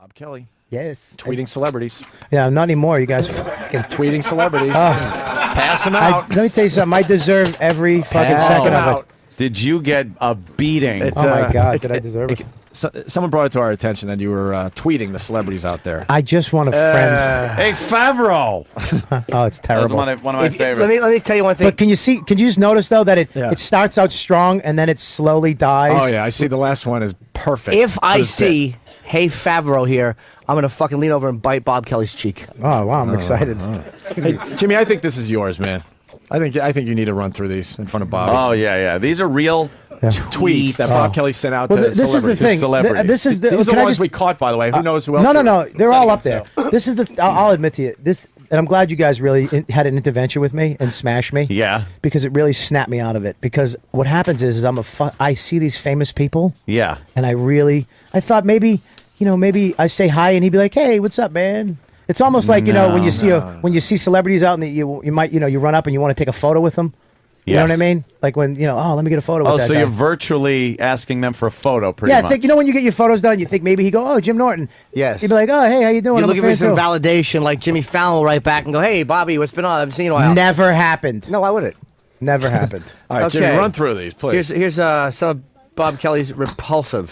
Bob Kelly. Yes. Tweeting celebrities. Yeah, not anymore. You guys fucking tweeting celebrities. Pass them out. Let me tell you something. I deserve every fucking second of it. Did you get a beating? Oh my God, did I deserve it? Someone brought it to our attention that you were tweeting the celebrities out there. I just want a friend. Hey, Favreau. Oh, it's terrible. That was one of my favorites. Let me tell you one thing. But can you just notice though that it starts out strong and then it slowly dies? Oh yeah, I see the last one is perfect. If I see Hey Favreau here, I'm gonna fucking lean over and bite Bob Kelly's cheek. Oh wow, I'm excited. Hey, Jimmy, I think this is yours, man. I think you need to run through these in front of Bob. Oh yeah. These are real tweets that Bob Kelly sent out to this is the thing. This is the ones we caught, by the way. Who knows who else? No. They're all up there. This is the. I'll admit to you this. And I'm glad you guys really had an intervention with me and smashed me. Yeah. Because it really snapped me out of it. Because what happens is I see these famous people. Yeah. And I thought maybe I say hi and he'd be like, hey, what's up, man? It's almost like, when you see celebrities out and you might, you run up and you want to take a photo with them. You know what I mean? Like when, let me get a photo with that guy. You're virtually asking them for a photo, pretty much. Yeah, I think, when you get your photos done, you think maybe he'd go, oh, Jim Norton. Yes. He'd be like, oh, hey, how you doing? You're looking for some validation, like Jimmy Fallon will write back and go, hey, Bobby, what's been on? I haven't seen you in a while. Never happened. No, why would it? Never happened. All right, Jimmy, run through these, please. Here's some of Bob Kelly's repulsive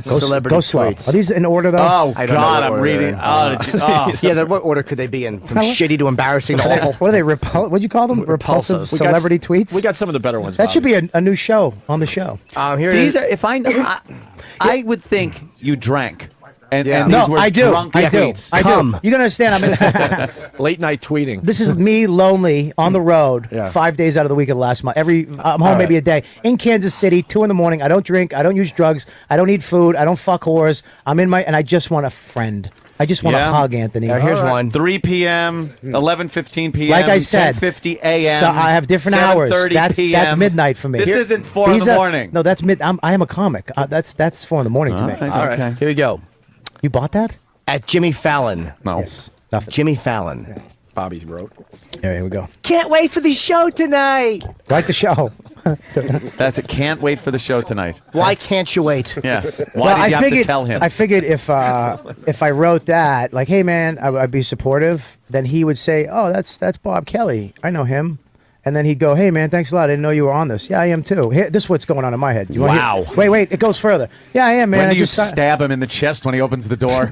celebrity go slow. tweets. Are these in order, though? Oh, God, I'm reading. Yeah, what order could they be in? From shitty to embarrassing to awful? What are they? What'd you call them? Repulsive celebrity tweets? We got some of the better ones. That should be a new show on the show. Here these are, if I would think you drank. And no, these were I do. drunk I do. tweets. I do. You gotta understand. Late night tweeting. This is me lonely on the road 5 days out of the week of the last month. I'm home maybe a day in Kansas City, 2 in the morning. I don't drink. I don't use drugs. I don't eat food. I don't fuck whores. And I just want a friend. I just want to hug Anthony. Here's one. 3 p.m., 11:15 p.m., like I said, 10:50 a.m. So I have different hours. That's midnight for me. This isn't 4 in the morning. No, that's mid. I am a comic. That's 4 in the morning to me. All right. Here we go. You bought that? At Jimmy Fallon. No. Yes. Nothing. Jimmy Fallon. Bobby wrote. Here we go. Can't wait for the show tonight. Like the show. That's it. Can't wait for the show tonight. Why can't you wait? Yeah. Why did you have to tell him? I figured if I wrote that, like, hey man, I'd be supportive, then he would say, oh, that's Bob Kelly. I know him. And then he'd go, hey, man, thanks a lot. I didn't know you were on this. Yeah, I am, too. This is what's going on in my head. Wow. Wait. It goes further. Yeah, I am, man. When do you stab him in the chest when he opens the door?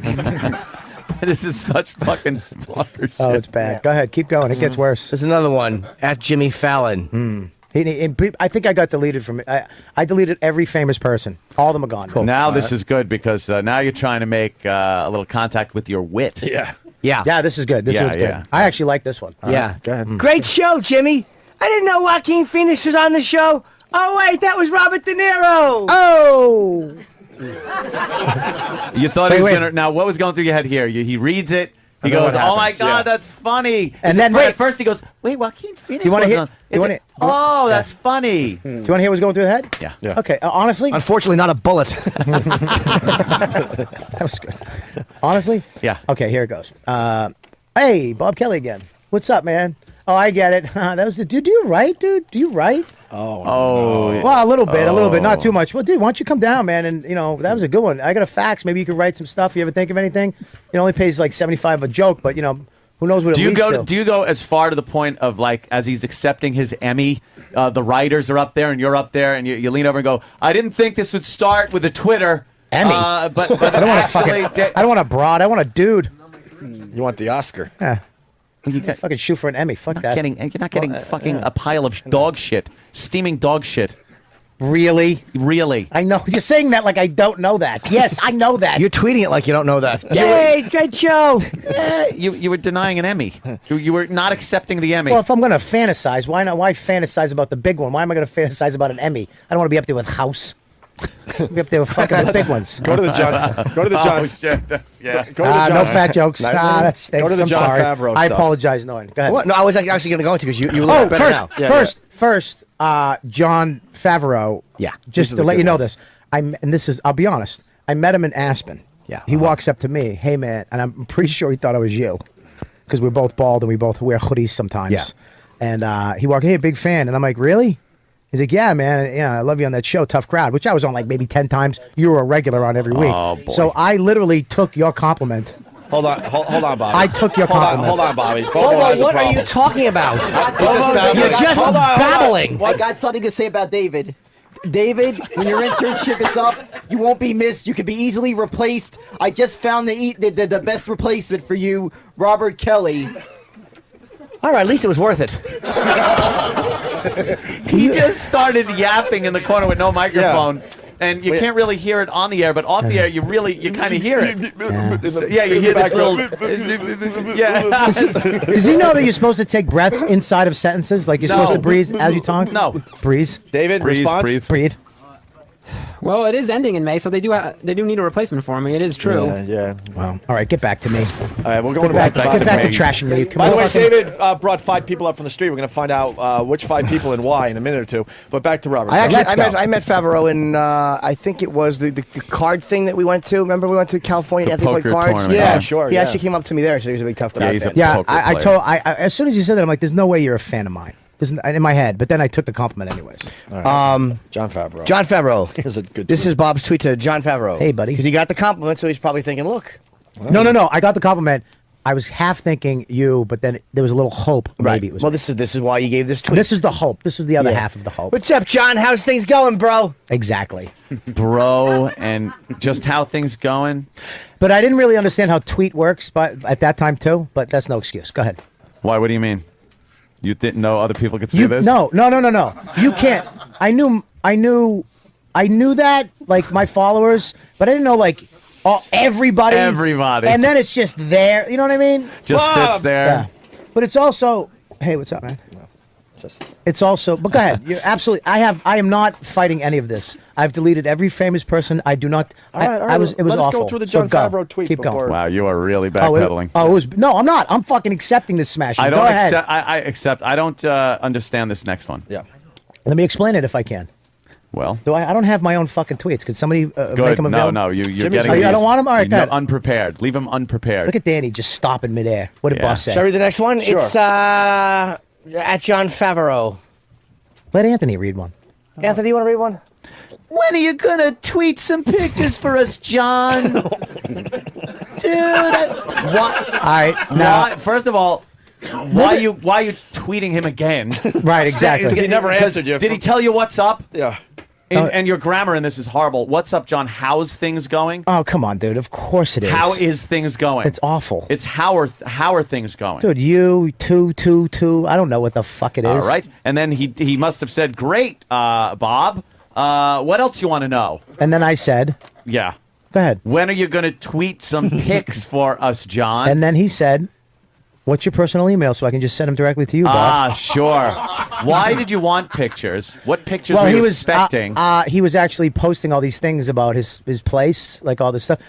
This is such fucking stalker shit. Oh, it's bad. Go ahead. Keep going. It gets worse. There's another one. At Jimmy Fallon. I think I got deleted from it. I deleted every famous person. All of them are gone. Cool. Now this is good because now you're trying to make a little contact with your wit. Yeah, this is good. This one's good. I actually like this one. Yeah. Go ahead. Great show, Jimmy. I didn't know Joaquin Phoenix was on the show. Oh, wait, that was Robert De Niro. Oh. You thought he was going to... Now, what was going through your head here? He reeds it. He goes, oh, my God, that's funny. And then, at first he goes, wait, Joaquin Phoenix you want to hear? Oh, that's funny. Do you want to hear what's going through the head? Yeah. Okay, honestly? Unfortunately, not a bullet. That was good. Honestly? Yeah. Okay, here it goes. Hey, Bob Kelly again. What's up, man? Oh, I get it. That was the dude. Do you write, dude? Do you write? Oh. Well, a little bit, not too much. Well, dude, why don't you come down, man? And that was a good one. I got a fax. Maybe you could write some stuff. You ever think of anything? It only pays like $75 a joke, but who knows what it leads to. Do you go as far to the point of like as he's accepting his Emmy, the writers are up there and you're up there and you lean over and go, I didn't think this would start with a Twitter Emmy, but I don't want a broad. I want a dude. You want the Oscar? Yeah. You can't fucking shoot for an Emmy. Fuck that. You're not getting fucking a pile of dog shit, steaming dog shit. Really? Really? I know. You're saying that like I don't know that. Yes, I know that. You're tweeting it like you don't know that. Yay, great show. You were denying an Emmy. You were not accepting the Emmy. Well, if I'm going to fantasize, why not? Why fantasize about the big one? Why am I going to fantasize about an Emmy? I don't want to be up there with House. Be up there with fucking the big ones. Go to the John. Go to the John. Oh, shit. Yeah. Go to the John. No fat jokes. That stinks. Go to the I'm John sorry. Favreau I stuff. apologize, Nolan. Go ahead. What? No, I was actually going to go into because you look better now. First, John Favreau. Yeah. Just to let you know this, I'll be honest. I met him in Aspen. Yeah. He walks up to me, hey man, and I'm pretty sure he thought I was you, because we're both bald and we both wear hoodies sometimes. Yeah. And he walked, hey, big fan, and I'm like, really? He's like, yeah, man, yeah, I love you on that show, Tough Crowd, which I was on like maybe 10 times. You were a regular on every week. Oh, boy. So I literally took your compliment. Hold on, Bobby. I took your compliment. Hold on, Bobby. Bobo, what are you talking about? You're just babbling. I got something to say about David. David, when your internship is up, you won't be missed. You can be easily replaced. I just found the best replacement for you, Robert Kelly. All right, at least it was worth it. He just started yapping in the corner with no microphone. And you can't really hear it on the air, but off the air, you kind of hear it. Yeah, you hear this little. Yeah. Does he know that you're supposed to take breaths inside of sentences? Like you're supposed to breathe as you talk? No. Breathe. David, response? Breathe. Well, it is ending in May, so they do need a replacement for me. It is true. Yeah. Wow. All right, get back to me. All right, we're going Get back to back to me. trashing me. Come By the on. way, David brought 5 people up from the street. We're going to find out which 5 people and why in a minute or two. But back to Robert. I Let's go. met Favreau in I think it was the card thing that we went to. Remember we went to California? The I think we played poker cards. tournament. Yeah, sure, He yeah. actually came up to me there, so he was a big Tough Crowd Yeah, he's a fan. Yeah, poker I player. told. As soon as you said that, I'm like, there's no way you're a fan of mine. In my head, but then I took the compliment anyways. John Favreau. John Favreau. Here's a good This tweet. is Bob's tweet to John Favreau. Hey, buddy. Because he got the compliment, so he's probably thinking, look. No. I got the compliment. I was half thinking you, but then there was a little hope. Maybe it was. Well, this is why you gave this tweet. this is the hope. This is the other half of the hope. What's up, John? How's things going, bro? Exactly. Bro, and just how things going. But I didn't really understand how tweet works, but at that time too. But that's no excuse. Go ahead. Why? What do you mean? You didn't know other people could see this? No. You can't. I knew that, like my followers, but I didn't know like everybody. Everybody. And then it's just there. You know what I mean? Just sits there. Yeah. But it's also, hey, what's up, man? It's also, but go ahead. You're absolutely. I am not fighting any of this. I've deleted every famous person. I do not. All right. It was Let's awful. go through the So John go. Favreau tweet Keep before- going. Wow, you are really Oh, backpedaling. it was no. I'm not. I'm fucking accepting this smashing. I Go don't ahead. accept. I accept. I don't understand this next one. Yeah. Let me explain it if I can. Well, I don't have my own fucking tweets. Could somebody make good. them No, available? no. You're Jimmy's getting. like, I don't these- want 'em? All right, you go ahead. unprepared. Leave him unprepared. Look at Danny just stopping midair. What did Yeah. Boss say? Shall I read the next one? Sure. It's at John Favreau. Let Anthony read one. Anthony, you want to read one? When are you gonna tweet some pictures for us, John? Dude, what? All right, now, First of all, why you tweeting him again? right, exactly. Because he never answered you. Did he tell you what's up? Yeah. And your grammar in this is horrible. What's up, John? How's things going? Oh, come on, dude. Of course it is. How is things going? It's awful. It's how are things going? Dude, you, two. I don't know what the fuck it is. All right. And then he must have said, "Great, Bob. What else you want to know?" And then I said, Yeah. go ahead. When are you going to tweet some pics for us, John? And then he said, what's your personal email so I can just send them directly to you, Bob? Ah, sure. Why did you want pictures? What pictures were you expecting? He was actually posting all these things about his place, like all this stuff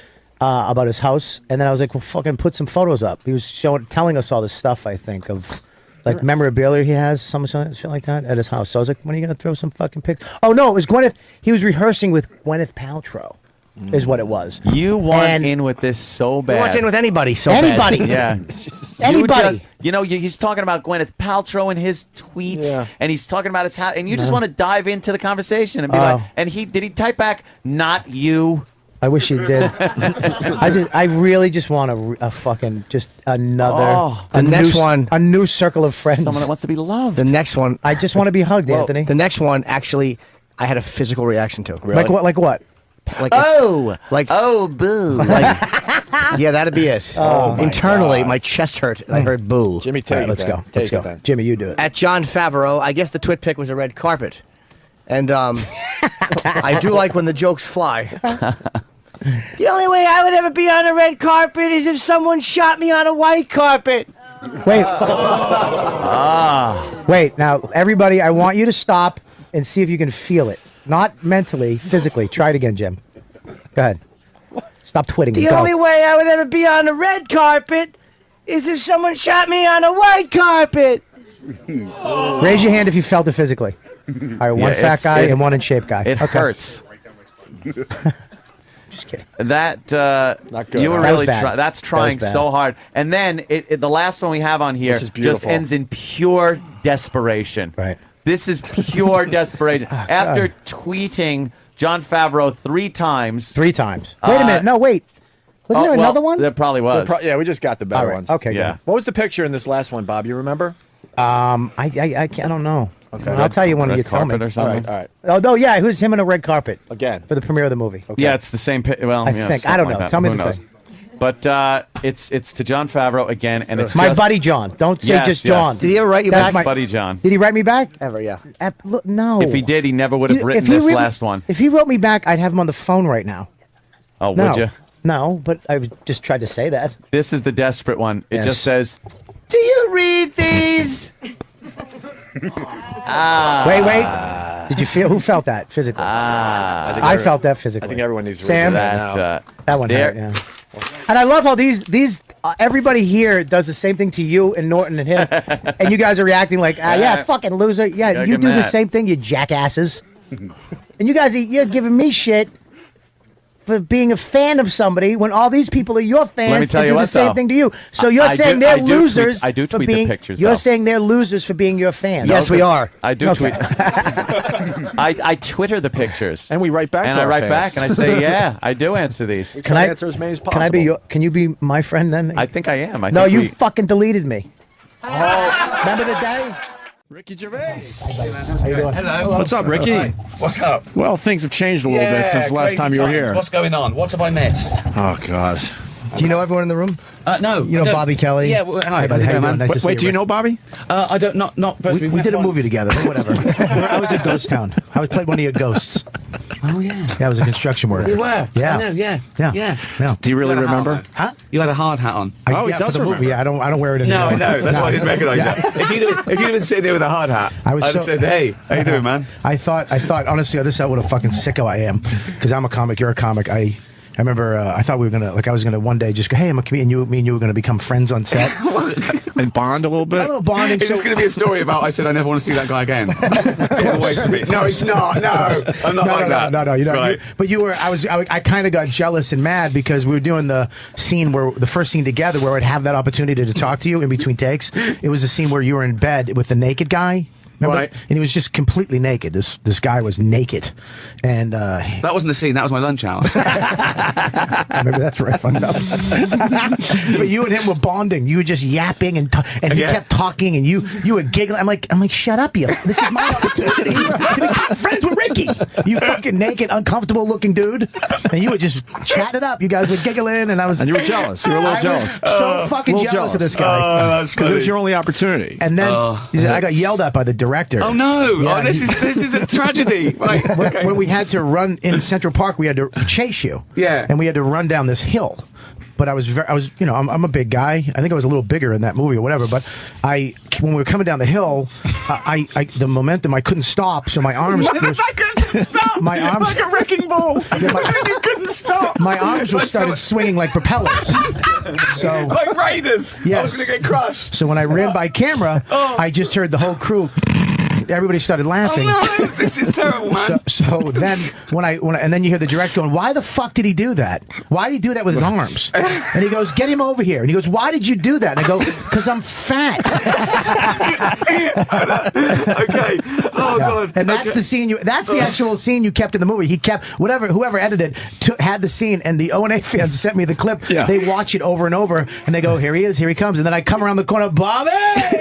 about his house. And then I was like, well, fucking put some photos up. He was telling us all this stuff, I think, of like memorabilia he has, some shit like that at his house. So I was like, when are you going to throw some fucking pics? Oh, no, it was Gwyneth. He was rehearsing with Gwyneth Paltrow, is what it was. You want And- in with this so bad. He wants in with anybody, so Anybody. Yeah. Anybody. He's talking about Gwyneth Paltrow in his tweets, Yeah. and he's talking about his house, and you just want to dive into the conversation and be like, and did he type back, "Not you"? I wish he did. I really just want a fucking just another The next one. a new circle of friends. Someone that wants to be loved. The next one. I just want to be hugged, Well, Anthony. the next one, actually, I had a physical reaction to. Like what? Like what? Like like boo. like yeah, that'd be it. Internally, my chest hurt, and I heard boo. Jimmy, All take right, it let's then. go. Take Let's it go. then. Jimmy, you do it. At John Favreau, I guess the twit pic was a red carpet, and I do like when the jokes fly. The only way I would ever be on a red carpet is if someone shot me on a white carpet. Wait. Wait. Now, everybody, I want you to stop and see if you can feel it. Not mentally, physically. Try it again, Jim. Go ahead. Stop twitting. The Go. only way I would ever be on a red carpet is if someone shot me on a white carpet. Raise your hand if you felt it physically. All right, one fat guy and one in shape guy. It Okay. hurts. Just kidding. That Not good, you were huh? That was really bad. that's That trying was bad. so hard, and then the last one we have on here This is just beautiful. ends in pure desperation. Right. This is pure desperation. After tweeting Jon Favreau 3 times. 3 times. Wait a minute. No, wait. Wasn't there another one? There probably was. Yeah, we just got the better ones. Okay, yeah. good. What was the picture in this last one, Bob? You remember? I don't know. Okay. I'll tell you when you tell me. Or something. All right. Oh, no, yeah, it was him on a red carpet. Again. For the premiere of the movie. Okay. Yeah, it's the same. Well, I think. I don't know. Like Tell me Who the knows? thing. But it's to Jon Favreau again, and it's My just, buddy John. Don't say Yes, just yes. John. Did he ever write you That's back? buddy John. Did he write me back? Ever, yeah. Look, no. If he did, he never would have written If he this really- last one. If he wrote me back, I'd have him on the phone right now. Oh, No. would you? No, but I just tried to say that. This is the desperate one. It Yes. just says, "Do you read these?" Wait. Did you feel? Who felt that physically? I felt that physically. I think everyone needs to Sam? raise their hand now. That one there- hurt, yeah. And I love how these everybody here does the same thing to you and Norton and him, and you guys are reacting like, yeah, fucking loser. Yeah, Gotta you give do him the that. same thing, you jackasses. And you guys, you're giving me shit for being a fan of somebody when all these people are your fans Let me tell and you do the what, same though. thing to you. So you're I saying do- they're I do tweet- losers I do for tweet the being. pictures, You're though. saying they're losers for being your fans. Yes, we are. I do Okay. tweet. I Twitter the pictures, And we write back and to I our wait fans. back, and I say, "Yeah, I do answer these." We Can try I to answer as many as possible. Can I be your? Can you be my friend then? I think I am. I No, think you we- fucking deleted me. Remember the day? Ricky Gervais. How you doing? Hello. What's up, Ricky? What's up? Well, things have changed a little bit since the last crazy time you were times. here. What's going on? What have I missed? Oh, God. Do you know everyone in the room? No. You know I don't- Bobby Kelly? Yeah, well, hi. Hey, How's it how you going, doing? man? Nice to see Wait, do you Rick. know Bobby? I don't, not personally. We did a met movie once. together, but whatever. I was at Ghost Town. I played one of your ghosts. Oh, yeah. Yeah, I was a construction worker. You were? Yeah. I know, yeah. Yeah. Yeah. Yeah. Do you really You had a hat remember? on. Huh? You had a hard hat on. Oh, he yeah, does for the movie. remember. Yeah, I don't wear it anymore. No, I know. That's why I didn't recognise Yeah. that. If you'd been sitting there with a hard hat, I was I'd have so- said, hey, how you doing, man? I thought, honestly, this is what a fucking sicko I am. Because I'm a comic, you're a comic. I remember, I thought we were gonna, I was gonna one day just go, hey, I'm a comedian. Me and you were gonna become friends on set. And bond a little A bit? little bonding. It's just going to be a story about I said I never want to see that guy again. Get away from me. No, it's not. No, I'm not like that. No, you know. Right. But you were. I kind of got jealous and mad because we were doing the first scene together where I'd have that opportunity to talk to you in between takes. It was the scene where you were in bed with the naked guy. Remember? Right. And he was just completely naked. This guy was naked, and That wasn't the scene. That was my lunch hour. maybe that's where I fucked up. But you and him were bonding. You were just yapping and he Yeah. kept talking and you were giggling. I'm like, shut up, you. This is my opportunity to become friends with Ricky. You fucking naked, uncomfortable looking dude. And you were just chatting it up. You guys were giggling, and I was. And you were jealous. You were a little I was jealous. so fucking little jealous of this guy. Oh, that's Because it was funny. your only opportunity. And then I got yelled at by the director. Oh no! Yeah, Oh, this is a tragedy. Right. Okay. When we had to run in Central Park, we had to chase you. Yeah. And we had to run down this hill. But I was, I'm a big guy. I think I was a little bigger in that movie or whatever. But when we were coming down the hill, the momentum, I couldn't stop. So my arms, I couldn't stop. My arms- like a wrecking ball. You couldn't stop. my arms were started swinging like propellers. So, like Raiders. I Yes. was going to get crushed. so when I ran by camera, I just heard the whole crew. Everybody started Oh laughing. no! This is terrible, man. So then when I and then you hear the director going, why the fuck did he do that? Why did he do that with his arms? And he goes, get him over here. And he goes, why did you do that? And I go, because I'm fat. Okay. Oh god. And that's the scene that's the actual scene you kept in the movie. He kept whoever edited had the scene, and the O&A fans sent me the clip. Yeah. They watch it over and over, and they go, here he is, here he comes. And then I come around the corner, Bobby!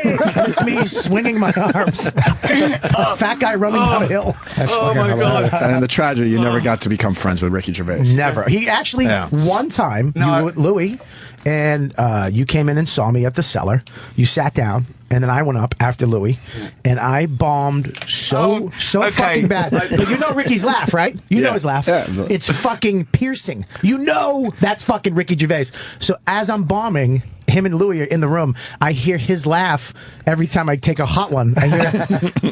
And it's me swinging my arms. A fat guy running down a hill. That's Oh fucking my hilarious. god. And in the tragedy, you never got to become friends with Ricky Gervais. Never. He actually, Yeah. one time, you were with Louis, and you came in and saw me at the Cellar. You sat down, and then I went up after Louis, and I bombed so okay. fucking bad. But you know Ricky's laugh, right? You know his laugh. Yeah. It's fucking piercing. You know that's fucking Ricky Gervais. So as I'm bombing, him and Louis are in the room. I hear his laugh every time I take a hot one.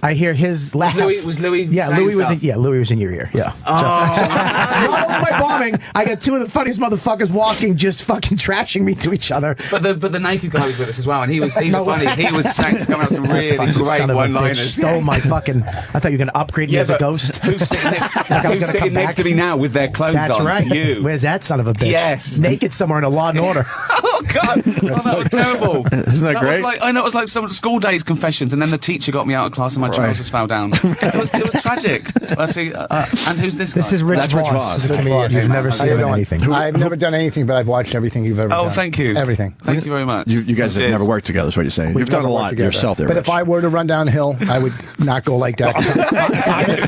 I hear his laugh. Was Louis Yeah, saying Louis was. stuff? Louis was in your ear. Yeah. While my bombing, I got two of the funniest motherfuckers walking, just fucking trashing me to each other. But the naked guy was with us as well, and he's funny. He was coming up with some really Fucking great son of a bitch one-liners. stole my fucking. I thought you were gonna upgrade me as a but ghost. Who's sitting, Like I was who's gonna sitting come next back? to me now with their clothes That's on? right. You. Where's that son of a bitch? Yes. Naked somewhere in a Law and Order. Oh God! Oh, that was terrible. Isn't that great? Was like, I know it was like some school days confessions, and then the teacher got me out of class and my trousers fell down. It was tragic. Let's see. And who's this guy? This is Rich That's Rich Voss. Voss. This is a comedian. You've never seen him in anything. I've never done anything, but I've watched everything you've ever done. Oh, thank you. Everything. Thank you very much. You guys have never worked together, is what you're saying. You've done a lot yourself there, But Rich. if I were to run downhill, I would not go like that.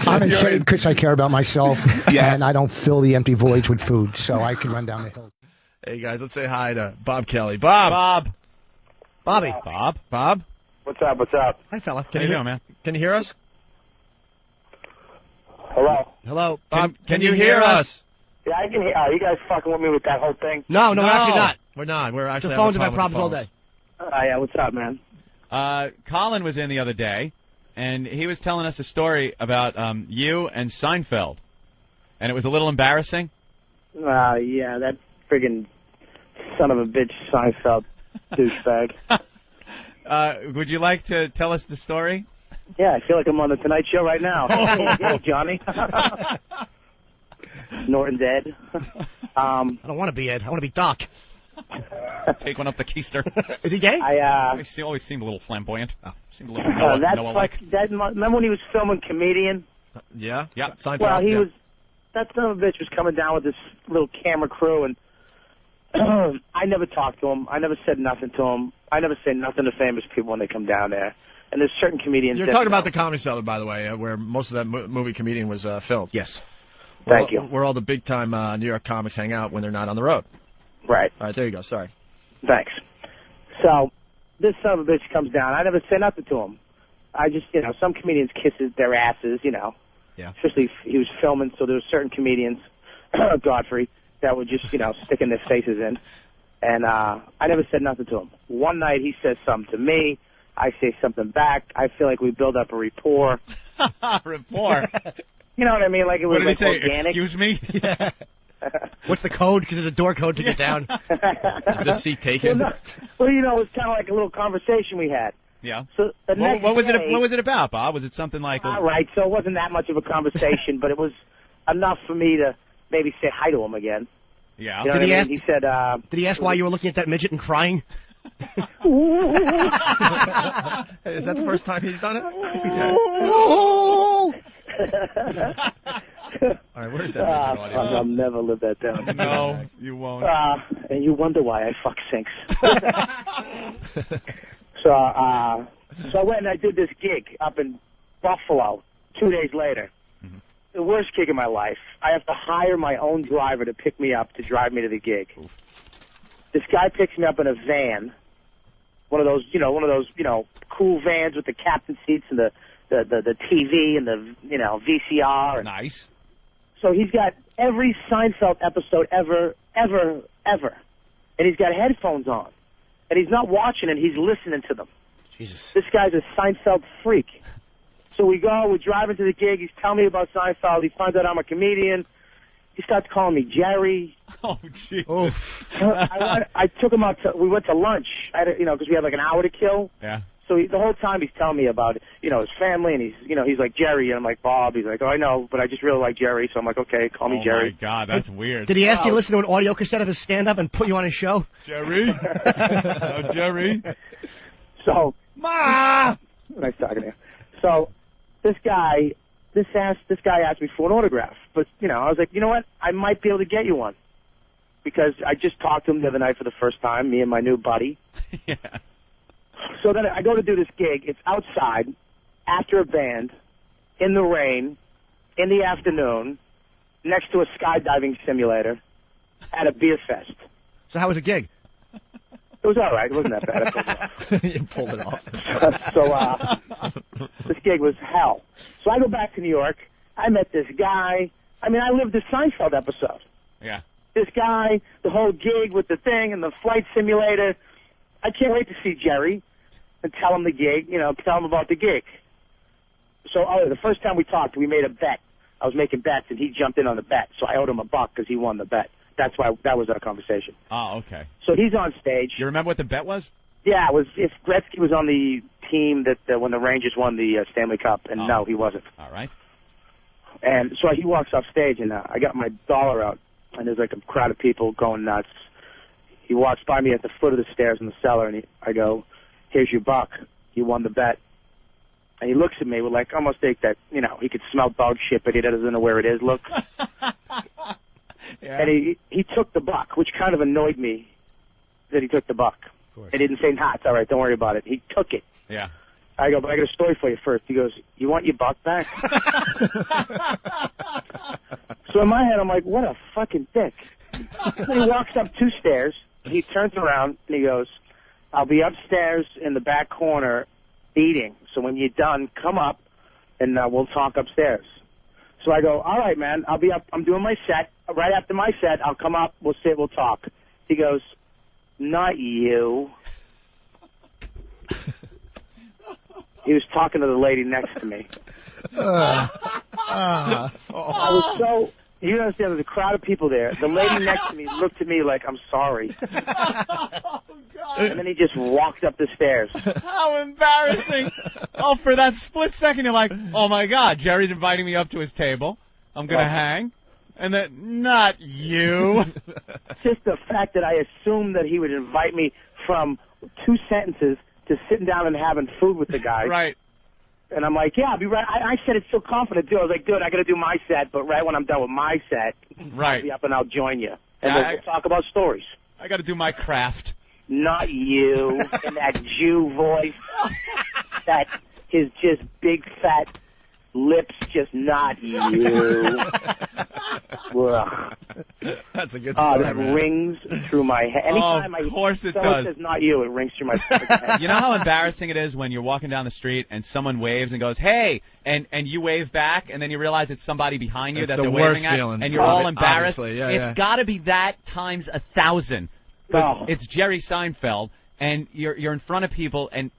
I'm in shape because I care about myself, and I don't fill the empty voids with food, so I can run down the hill. Hey, guys, let's say hi to Bob Kelly. Bob. Bobby. Bob. What's up? What's up? Hi, fella. How you doing, man? Can you hear us? Hello. Hello. Bob, can you hear us? Yeah, I can hear. Are you guys fucking with me with that whole thing? No, we're actually not. We're not. We're actually The having phones have had a problem problems all with day. Yeah, what's up, man? Colin was in the other day, and he was telling us a story about you and Seinfeld, and it was a little embarrassing. Yeah, that friggin' son of a bitch Seinfeld douchebag. Would you like to tell us the story? Yeah, I feel like I'm on the Tonight Show right now. Hey, Johnny. Norton's Ed. I don't want to be Ed. I want to be Doc. Take one up the keister. Is he gay? He always seemed a little flamboyant. Seemed a little remember when he was filming Comedian? Yeah. Seinfeld. Well, that son of a bitch was coming down with this little camera crew, and I never talked to him. I never said nothing to him. I never say nothing to famous people when they come down there. And there's certain comedians. You're talking about the Comedy Cellar, by the way, where most of that movie Comedian was filmed. Yes. Thank you. Where all the big-time New York comics hang out when they're not on the road. Right. All right, there you go. Sorry. Thanks. So, this son of a bitch comes down. I never say nothing to him. I just, some comedians kiss their asses, Yeah. Especially if he was filming, so there were certain comedians, Godfrey, that would just, sticking their faces in. And I never said nothing to him. One night he says something to me. I say something back. I feel like we build up a rapport. Rapport? You know what I mean? Like it was what did he say? Organic. Excuse me? Yeah. What's the code? Because there's a door code to get down. Is this seat taken? Well, it was kind of like a little conversation we had. Yeah. So the next what was day, it? What was it about, Bob? Was it something like? All right, so it wasn't that much of a conversation, but it was enough for me to maybe say hi to him again. Yeah. You know Did he what I ask? mean? He said. Did he ask why you were looking at that midget and crying? Is that the first time he's done it? All right, where's that audio? I'll never live that down. No, you won't. And you wonder why I fuck sinks. So I went and I did this gig up in Buffalo 2 days later. Mm-hmm. The worst gig of my life. I have to hire my own driver to pick me up to drive me to the gig. Oof. This guy picks me up in a van, one of those cool vans with the captain seats and the TV and the VCR. Nice. So he's got every Seinfeld episode ever, and he's got headphones on, and he's not watching it, he's listening to them. Jesus. This guy's a Seinfeld freak. So we're driving to the gig, he's telling me about Seinfeld, he finds out I'm a comedian, he starts calling me Jerry. Oh, jeez. I took him out we went to lunch, because we had like an hour to kill. Yeah. So the whole time he's telling me about, his family, and he's like Jerry, and I'm like Bob. He's like, oh, I know, but I just really like Jerry, so I'm like, okay, call me Jerry. Oh my God, that's weird. Did he ask you to listen to an audio cassette of his stand-up and put you on his show? Jerry? Oh, Jerry? So, Ma! Nice talking to you. So, this guy asked me for an autograph, but I was like, you know what? I might be able to get you one because I just talked to him the other night for the first time, me and my new buddy. Yeah. So then I go to do this gig. It's outside, after a band, in the rain, in the afternoon, next to a skydiving simulator, at a beer fest. So how was the gig? It was all right. It wasn't that bad. You pulled it off. So this gig was hell. So I go back to New York. I met this guy. I lived the Seinfeld episode. Yeah. This guy, the whole gig with the thing and the flight simulator. I can't wait to see Jerry and tell him the gig, tell him about the gig. So the first time we talked, we made a bet. I was making bets, and he jumped in on the bet. So I owed him $1 because he won the bet. That's why that was our conversation. Oh, okay. So he's on stage. You remember what the bet was? Yeah, it was if Gretzky was on the team that when the Rangers won the Stanley Cup, and no, he wasn't. All right. And so he walks off stage, and I got my dollar out, and there's like a crowd of people going nuts. he walks by me at the foot of the stairs in the cellar, and I go, "Here's your buck. You won the bet." And he looks at me with like almost like that, you know, he could smell dog shit, but he doesn't know where it is. Look. Yeah. And he took the buck, which kind of annoyed me that he took the buck. He didn't say, "Nah, it's all right, don't worry about it." He took it. Yeah. I go, "But I got a story for you first." He goes, "You want your buck back?" So in my head, I'm like, what a fucking dick. So he walks up 2 stairs, he turns around, and he goes, "I'll be upstairs in the back corner eating. So when you're done, come up, and we'll talk upstairs." So I go, "All right, man, I'll be up. I'm doing my set. Right after my set, I'll come up, we'll sit, we'll talk." He goes, "Not you." He was talking to the lady next to me. I was so... You understand, there's a crowd of people there. The lady next to me looked at me like, "I'm sorry." Oh, God. And then he just walked up the stairs. How embarrassing. Oh, for that split second, you're like, "Oh, my God, Jerry's inviting me up to his table. I'm going to hang." And then, "Not you." Just the fact that I assumed that he would invite me from 2 sentences to sitting down and having food with the guy. Right. And I'm like, "Yeah, I'll be right." I said it so confident, too. I was like, "Dude, I got to do my set, but right when I'm done with my set, Right. I'll be up and I'll join you. And Yeah, we'll talk about stories." I got to do my craft. "Not you," in that Jew voice. That his just big fat lips, just "not you." Ugh. That's a good Oh, story, that man. rings through my head. Anytime Of course it someone does. says "not you," it rings through my head. You know how embarrassing it is when you're walking down the street and someone waves and goes, "Hey," and you wave back, and then you realize it's somebody behind you It's that the they're worst waving at, feeling. and you're all embarrassed. Obviously, yeah, It's yeah. got to be that times 1,000. Oh. It's Jerry Seinfeld, and you're in front of people, and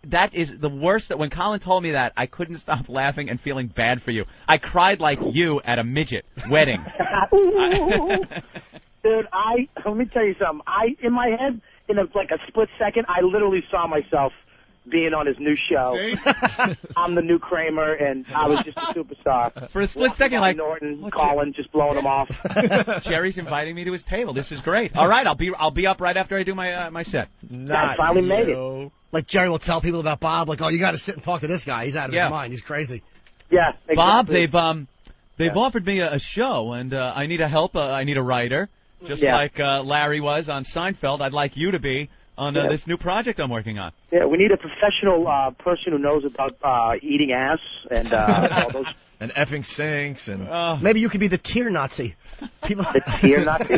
that is the worst. That when Colin told me that, I couldn't stop laughing and feeling bad for you. I cried like you at a midget wedding. Dude, let me tell you something. In my head, in like a split second, I literally saw myself being on his new show. I'm the new Kramer, and I was just a superstar. For a split second, like Norton, Colin, just blowing him off. Jerry's inviting me to his table. This is great. All right, I'll be up right after I do my set. I finally made it. Like Jerry will tell people about Bob, like, "Oh, you got to sit and talk to this guy. He's out of his mind. He's crazy." Yeah, exactly. Bob, they've offered me a show, and I need help. I need a writer, just like Larry was on Seinfeld. I'd like you to be on this new project I'm working on. Yeah, we need a professional person who knows about eating ass and all those. And effing sinks, and Maybe you could be the tear Nazi. People, the tear Nazi.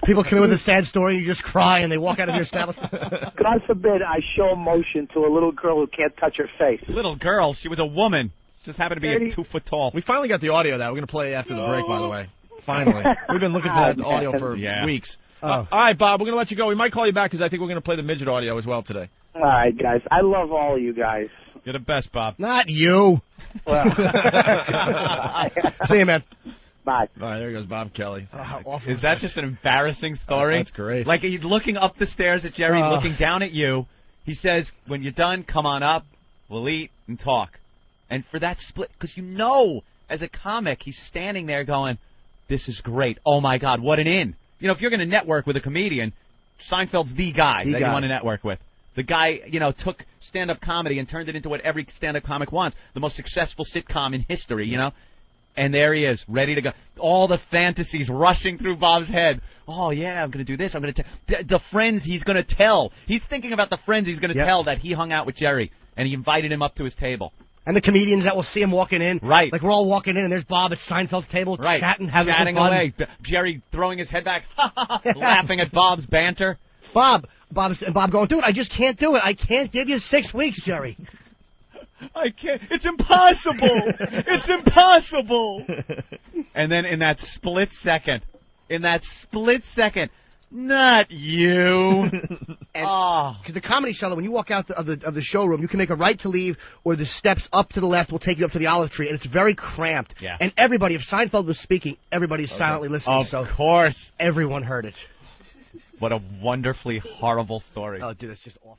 People come in with a sad story, you just cry, and they walk out of your establishment. God forbid I show emotion to a little girl who can't touch her face. Little girl, she was a woman. Just happened to be 2 foot tall. we finally got the audio of that. We're going to play after the break, by the way. Finally. We've been looking for that audio for weeks. All right, Bob, we're going to let you go. We might call you back because I think we're going to play the midget audio as well today. All right, guys. I love all of you guys. You're the best, Bob. Not you. Well, see you, man. Bye. All right, there goes Bob Kelly. Is that just an embarrassing story? That's great. Like he's looking up the stairs at Jerry, looking down at you. He says, "When you're done, come on up. We'll eat and talk." And for that split, because you know, as a comic, he's standing there going, "This is great. Oh, my God, what an in." You know, if you're going to network with a comedian, Seinfeld's the guy that you want to network with. The guy, you know, took stand-up comedy and turned it into what every stand-up comic wants, the most successful sitcom in history, you know? And there he is, ready to go. All the fantasies rushing through Bob's head. Oh, yeah, I'm going to do this. I'm going to tell the friends he's going to tell. He's thinking about the friends he's going to tell that he hung out with Jerry, and he invited him up to his table. And the comedians that will see him walking in. Right. Like, we're all walking in, and there's Bob at Seinfeld's table chatting, having some fun. Away. Jerry throwing his head back, laughing at Bob's banter. Bob going, "Dude, I just can't do it. I can't give you 6 weeks, Jerry." I can't. It's impossible. It's impossible. And then in that split second, not you. Because the Comedy Cellar, when you walk out of the showroom, you can make a right to leave, or the steps up to the left will take you up to the olive tree, and it's very cramped. Yeah. And everybody, if Seinfeld was speaking, everybody is silently listening. Of course. Everyone heard it. What a wonderfully horrible story. Oh, dude, it's just awful.